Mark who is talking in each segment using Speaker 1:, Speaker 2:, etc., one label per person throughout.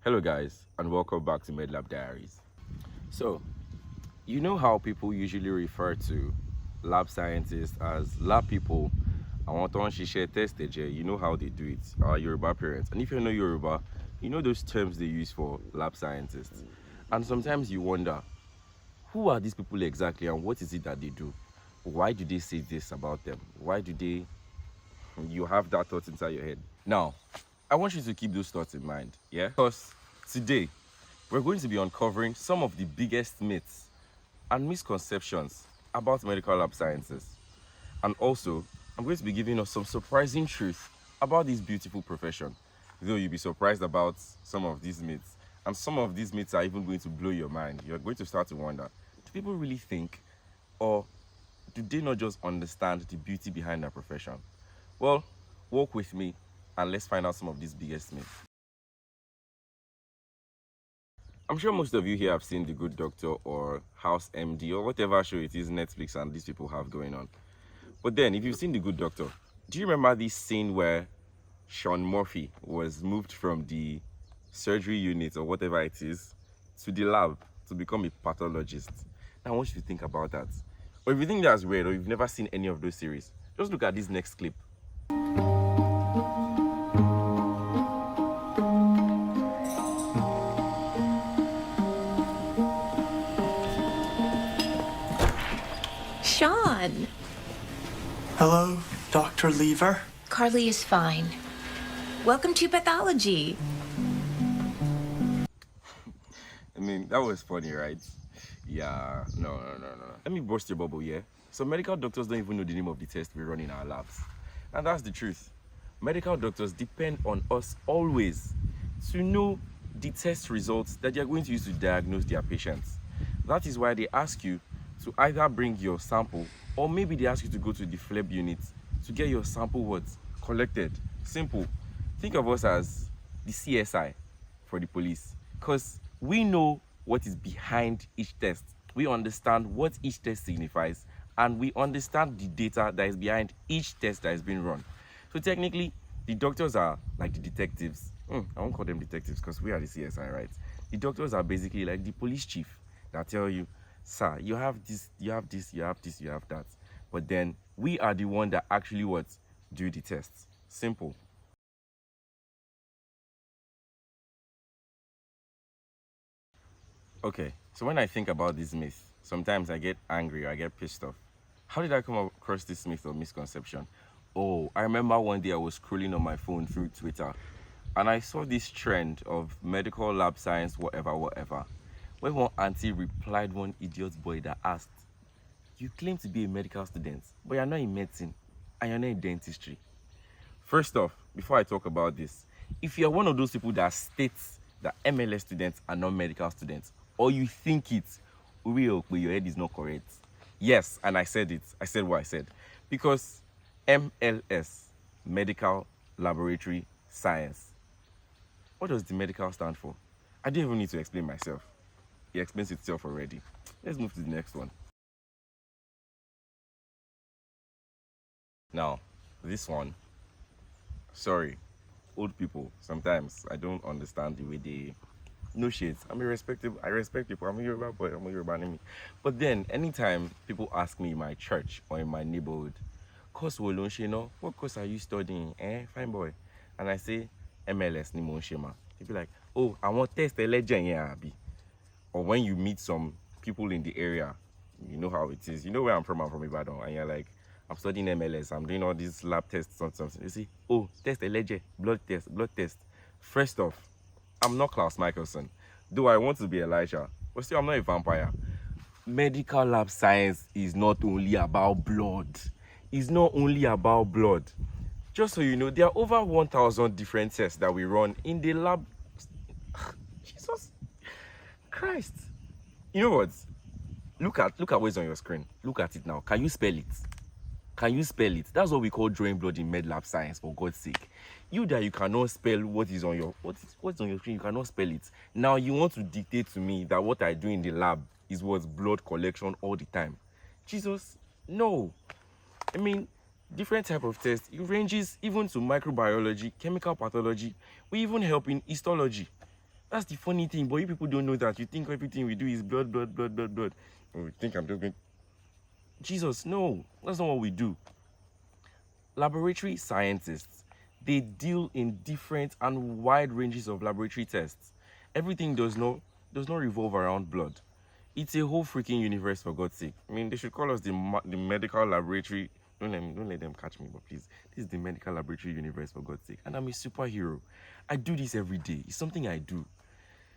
Speaker 1: Hello guys and welcome back to Medlab Diaries. So, you know how people usually refer to lab scientists as lab people. I want to share test you know how they do it, our Yoruba parents. And if you know Yoruba, you know those terms they use for lab scientists. And sometimes you wonder, who are these people exactly and what is it that they do? Why do they say this about them? Why do they you have that thought inside your head? Now, I want you to keep those thoughts in mind, yeah? Because today we're going to be uncovering some of the biggest myths and misconceptions about medical lab sciences. And also, I'm going to be giving us some surprising truth about this beautiful profession. Though you'll be surprised about some of these myths. And some of these myths are even going to blow your mind. You're going to start to wonder, do people really think, or do they not just understand the beauty behind their profession? Well, walk with me and let's find out some of these biggest myths. I'm sure most of you here have seen The Good Doctor or House MD or whatever show it is Netflix and these people have going on. But then, if you've seen The Good Doctor, do you remember this scene where Sean Murphy was moved from the surgery unit or whatever it is to the lab to become a pathologist? Now, I want you to think about that. Or if you think that's weird or you've never seen any of those series, just look at this next clip.
Speaker 2: Sean.
Speaker 3: Hello, Dr. Lever.
Speaker 2: Carly is fine. Welcome to pathology.
Speaker 1: I mean, that was funny, right? Yeah, no. Let me burst your bubble, yeah? So medical doctors don't even know the name of the test we run in our labs. And that's the truth. Medical doctors depend on us always to know the test results that they are going to use to diagnose their patients. That is why they ask you to either bring your sample or maybe they ask you to go to the FLEB unit to get your sample collected. Simple. Think of us as the CSI for the police because we know what is behind each test. We understand what each test signifies and we understand the data that is behind each test that is being run. So technically, the doctors are like the detectives. I won't call them detectives because we are the CSI, right? The doctors are basically like the police chief that tell you, sir, you have this, you have this, you have this, you have that. But then we are the one that actually do the tests. Simple. Okay, so when I think about this myth, sometimes I get angry or I get pissed off. How did I come across this myth or misconception? Oh, I remember one day I was scrolling on my phone through Twitter and I saw this trend of medical lab science, whatever, when one auntie replied one idiot boy that asked, you claim to be a medical student, but you're not in medicine and you're not in dentistry. First off, before I talk about this, if you're one of those people that states that MLS students are not medical students, or you think it, real, but your head is not correct. Yes, and I said it. I said what I said. Because MLS, Medical Laboratory Science. What does the medical stand for? I didn't even need to explain myself. It explains itself already. Let's move to the next one. Now, this one, sorry, old people, sometimes I don't understand the way they no shades. I respect people. I'm a Yoruba boy, I'm a Yoruba name. But then anytime people ask me in my church or in my neighborhood, course wo lo n ṣe no? What course are you studying? Fine boy. And I say MLS ni mo n ṣe ma. They be like, oh, I want test election yẹn abi. Or when you meet some people in the area, you know how it is. You know where I'm from Ibadan, and you're like, I'm studying MLS, I'm doing all these lab tests and something. You see, oh, test election, blood test. First off, I'm not Klaus Michelson, though I want to be Elijah, but still I'm not a vampire. Medical lab science is not only about blood. It's not only about blood. Just so you know, there are over 1,000 different tests that we run in the lab. Jesus Christ. You know what? Look at what's on your screen. Look at it now. Can you spell it? Can you spell it? That's what we call drawing blood in med lab science, for God's sake. You that you cannot spell what's on your screen, you cannot spell it. Now you want to dictate to me that what I do in the lab is what's blood collection all the time. Jesus, no. I mean, different type of tests. It ranges even to microbiology, chemical pathology. We even help in histology. That's the funny thing, but you people don't know that. You think everything we do is blood. And we think I'm just going. Jesus, no, that's not what we do. Laboratory scientists, they deal in different and wide ranges of laboratory tests. Everything does not revolve around blood. It's a whole freaking universe, for God's sake. I mean, they should call us the medical laboratory. Don't let them catch me, but please. This is the medical laboratory universe, for God's sake. And I'm a superhero. I do this every day. It's something I do.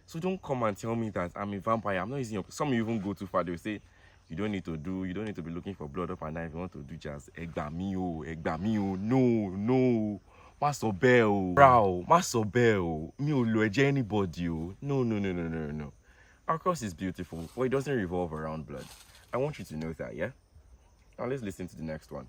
Speaker 1: So don't come and tell me that I'm a vampire. I'm not using your. Some even go too far. They'll say, you don't need to be looking for blood up and down if you want to do jazz. Egbami o. No. Má sọ bẹ́ẹ̀ o. Rao, má sọ bẹ́ẹ̀ o. Mi ò lo ẹ̀jẹ̀ anybody o. No. Our course is beautiful, but it doesn't revolve around blood. I want you to know that, yeah? Now let's listen to the next one.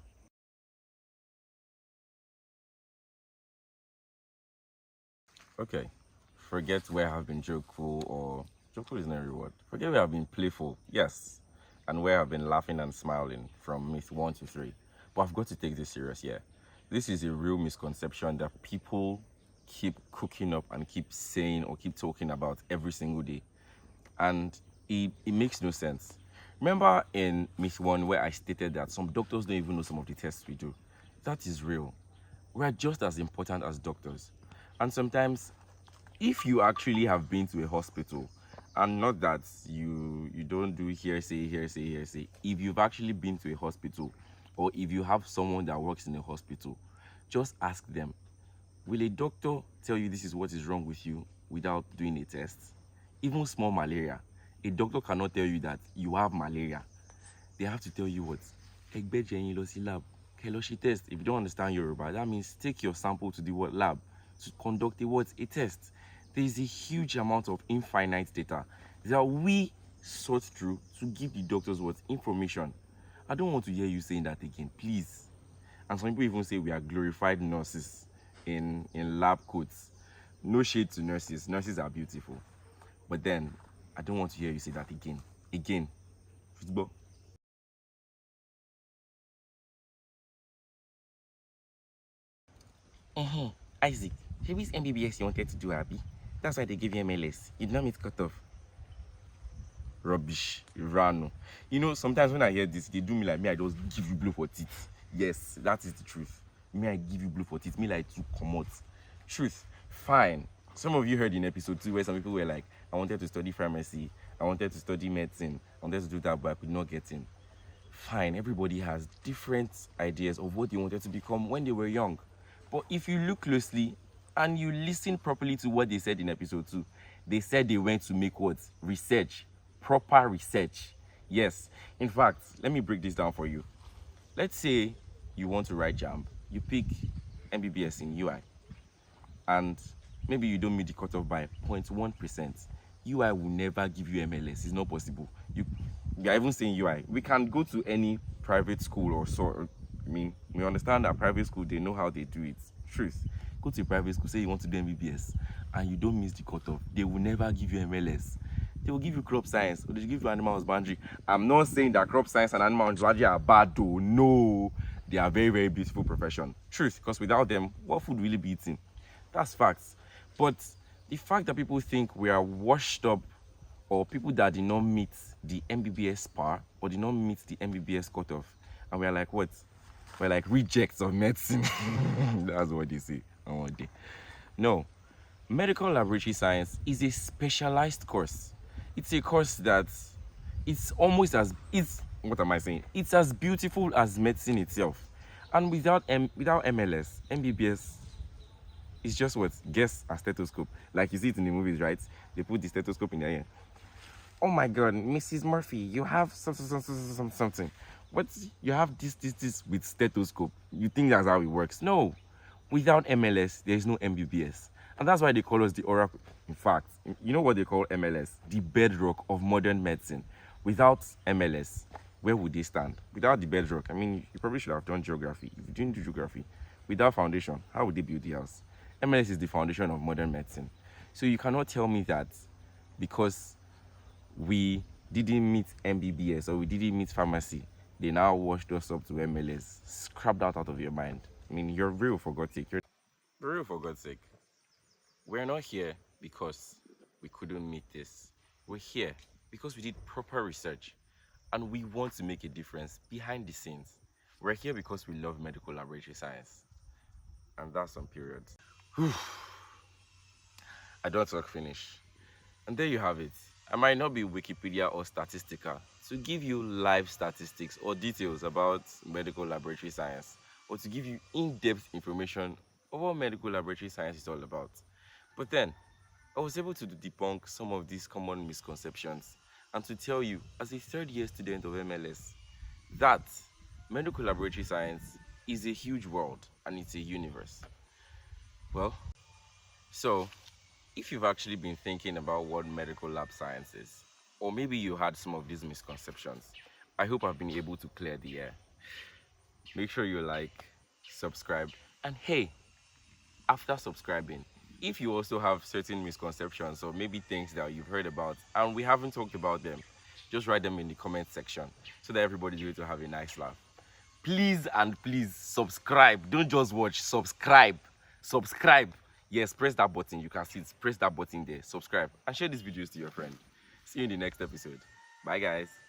Speaker 1: Okay. Forget where I've been jokeful, or jokeful is not a reward. Forget where I've been playful, yes, and where I've been laughing and smiling from myth 1 to 3. But I've got to take this serious, yeah. This is a real misconception that people keep cooking up and keep saying or keep talking about every single day. And it makes no sense. Remember in myth 1 where I stated that some doctors don't even know some of the tests we do? That is real. We're just as important as doctors. And sometimes, if you actually have been to a hospital, and not that you don't do hearsay, if you've actually been to a hospital, or if you have someone that works in a hospital, just ask them, will a doctor tell you this is what is wrong with you without doing a test? Even small malaria, a doctor cannot tell you that you have malaria. They have to tell you what? Egbeje lo si lab, keloshi test. If you don't understand Yoruba, that means take your sample to the what lab to conduct a test. There is a huge amount of infinite data that we sort through to give the doctors what information. I don't want to hear you saying that again, please. And some people even say we are glorified nurses in lab coats. No shade to nurses. Nurses are beautiful. But then, I don't want to hear you say that again. Football. Isaac, which MBBS you wanted to do, Abby? That's why they gave you MLS. You did not meet cutoff. Rubbish. Rano. You know, sometimes when I hear this, they do me like me, I just give you blow for teeth. Yes, that is the truth. Me, I give you blow for teeth. Me like to come out. Truth. Fine. Some of you heard in episode 2 where some people were like, I wanted to study pharmacy. I wanted to study medicine. I wanted to do that, but I could not get in. Fine. Everybody has different ideas of what they wanted to become when they were young. But if you look closely and you listen properly to what they said in episode 2, they said they went to make what? Research. Proper research. Yes. In fact, let me break this down for you. Let's say you want to write JAMB. You pick MBBS in UI. And maybe you don't meet the cutoff by 0.1%. UI will never give you MLS. It's not possible. You are even saying UI. We can go to any private school or so. I mean, we understand that private school, they know how they do it. Truth. Go to a private school, say you want to do MBBS, and you don't miss the cutoff. They will never give you MLS. They will give you crop science, or they will give you animal husbandry. I'm not saying that crop science and animal husbandry are bad, though. No. They are very, very beautiful profession. Truth, because without them, what food will you be eating? That's facts. But the fact that people think we are washed up, or people that did not meet the MBBS bar, or did not meet the MBBS cutoff, and we're like, what? We're like rejects of medicine. That's what they say on one day. No. Medical laboratory science is a specialized course. It's a course that it's almost as what am I saying? It's as beautiful as medicine itself. And without MLS, MBBS is just what? Guess a stethoscope. Like you see it in the movies, right? They put the stethoscope in their ear. Oh my God, Mrs. Murphy, you have something. What? You have this with stethoscope. You think that's how it works? No. Without MLS, there is no MBBS. And that's why they call us the oracle. In fact, you know what they call MLS? The bedrock of modern medicine. Without MLS, where would they stand? Without the bedrock, I mean, you probably should have done geography. If you didn't do geography, without foundation, how would they build the house? MLS is the foundation of modern medicine. So you cannot tell me that because we didn't meet MBBS or we didn't meet pharmacy, they now washed us up to MLS. Scrap that out of your mind. I mean, you're real, for God's sake. You're real, for God's sake. We're not here because we couldn't meet this. We're here because we did proper research and we want to make a difference behind the scenes. We're here because we love medical laboratory science. And that's on periods. I don't talk finish. And there you have it. I might not be Wikipedia or statistical to give you live statistics or details about medical laboratory science, or to give you in-depth information of what medical laboratory science is all about. But then, I was able to debunk some of these common misconceptions and to tell you, as a third-year student of MLS, that medical laboratory science is a huge world and it's a universe. Well, so if you've actually been thinking about what medical lab science is, or maybe you had some of these misconceptions, I hope I've been able to clear the air. Make sure you like, subscribe, and hey, after subscribing, if you also have certain misconceptions or maybe things that you've heard about and we haven't talked about them, just write them in the comment section so that everybody's going to have a nice laugh. Please and please subscribe. Don't just watch, subscribe. Subscribe. Yes, press that button. You can see it. Press that button there. Subscribe and share these videos to your friend. See you in the next episode. Bye, guys.